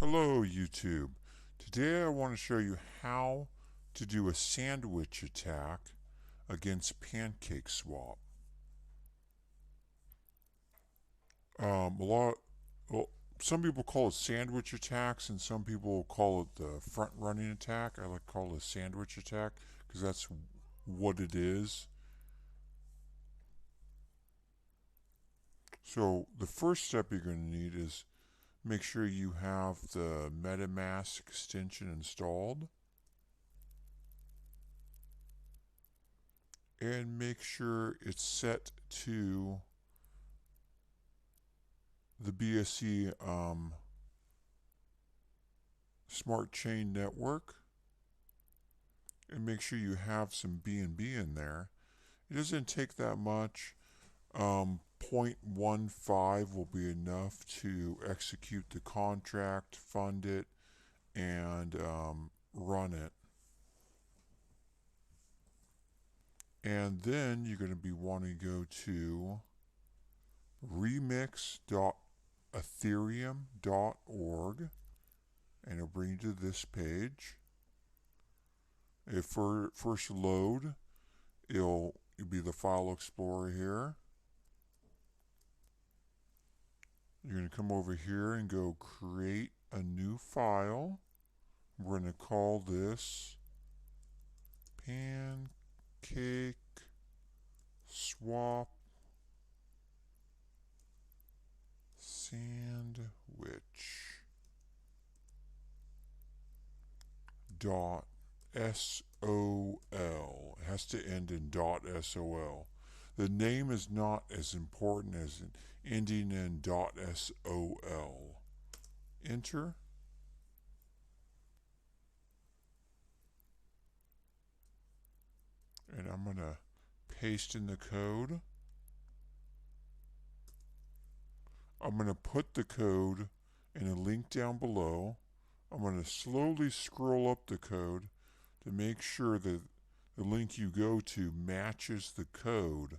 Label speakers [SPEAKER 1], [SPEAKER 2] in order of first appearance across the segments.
[SPEAKER 1] Hello YouTube. Today I want to show you how to do a sandwich attack against pancakeswap. A lot, well, some people call it sandwich attacks and some people call it the front running attack. I like to call it a sandwich attack because that's what it is. So the first step you're going to need is make sure you have the MetaMask extension installed. And make sure it's set to the BSC Smart Chain Network, and make sure you have some BNB in there. It doesn't take that much. 0.15 will be enough to execute the contract, fund it, and run it. And then you're going to be wanting to go to remix.ethereum.org, and it'll bring you to this page. If first load, it'll be the file explorer here. You're going to come over here and go create a new file. We're going to call this pancakeswap sandwich dot SOL. It has to end in .SOL. The name is not as important as ending in .SOL. Enter. And I'm going to paste in the code. I'm going to put the code in a link down below. I'm going to slowly scroll up the code to make sure that the link you go to matches the code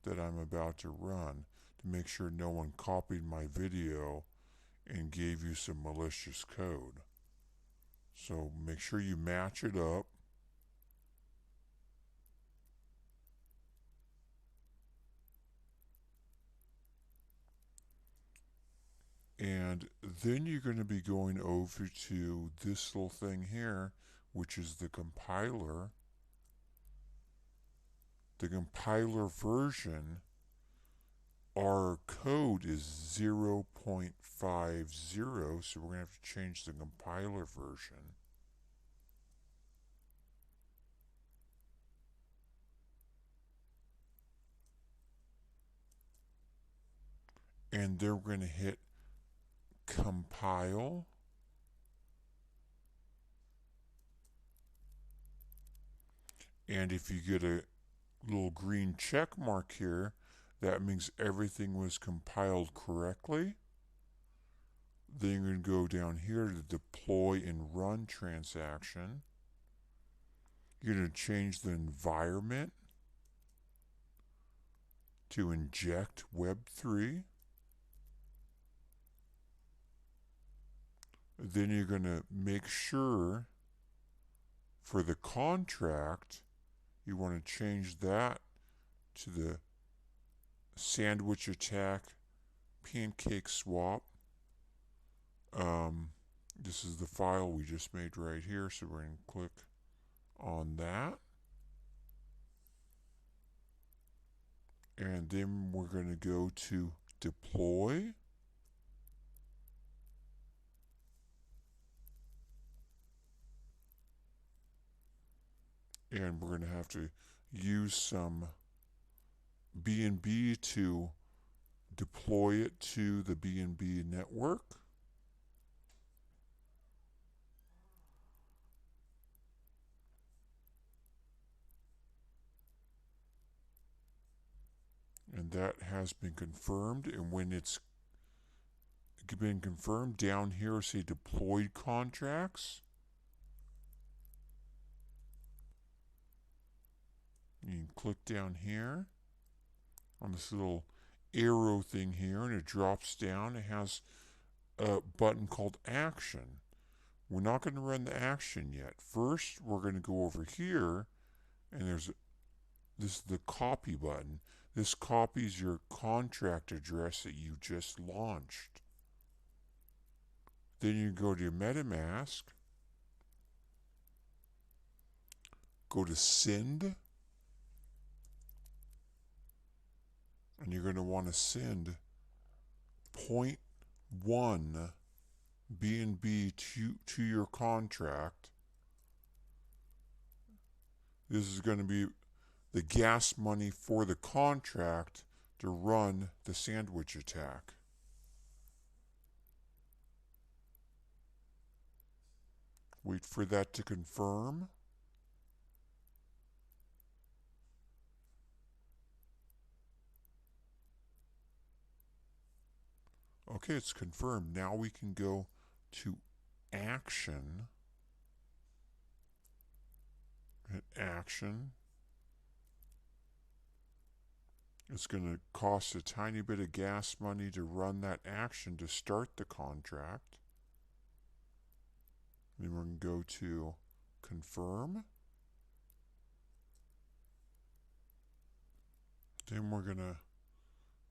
[SPEAKER 1] that I'm about to run, to make sure no one copied my video and gave you some malicious code. So make sure you match it up. And then you're going to be going over to this little thing here, which is the compiler. The compiler version, our code is 0.50, so we're going to have to change the compiler version. And then we're going to hit compile. And if you get a little green check mark here, that means everything was compiled correctly. Then you're going to go down here to deploy and run transaction. You're going to change the environment to inject Web3. Then you're going to make sure for the contract, you want to change that to the sandwich attack pancakeswap. This is the file we just made right here, so we're going to click on that. And then we're going to go to deploy. And we're going to have to use some BNB to deploy it to the BNB network. And that has been confirmed. And when it's been confirmed, down here say deployed contracts. You can click down here on this little arrow thing here, and it drops down. It has button called action. We're not going to run the action yet. First, we're going to go over here, and this is the copy button. This copies your contract address that you just launched. Then you go to your MetaMask, go to send, and you're going to want to send 0.1 BNB to your contract. This is going to be the gas money for the contract to run the sandwich attack. Wait for that to confirm. Okay, it's confirmed. Now we can go to action. Hit action. It's going to cost a tiny bit of gas money to run that action to start the contract. Then we're going to go to confirm. Then we're going to,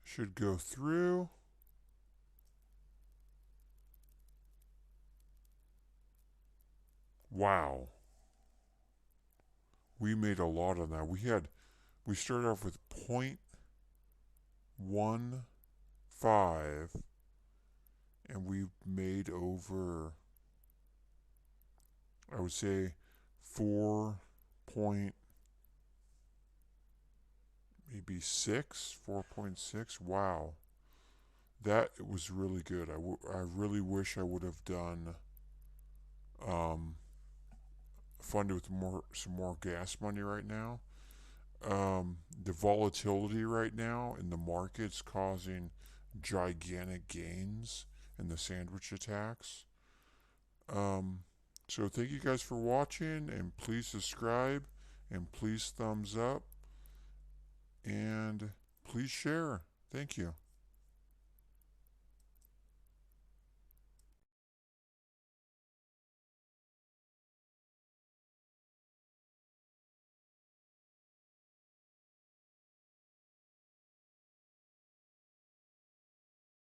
[SPEAKER 1] should go through. Wow. We made a lot on that. We started off with 0.15 and we made over, I would say 4.6. Wow. That was really good. I really wish I would have done funded with some more gas money right now. The volatility right now in the market's causing gigantic gains in the sandwich attacks. So thank you guys for watching, and please subscribe, and please thumbs up, and please share. Thank you.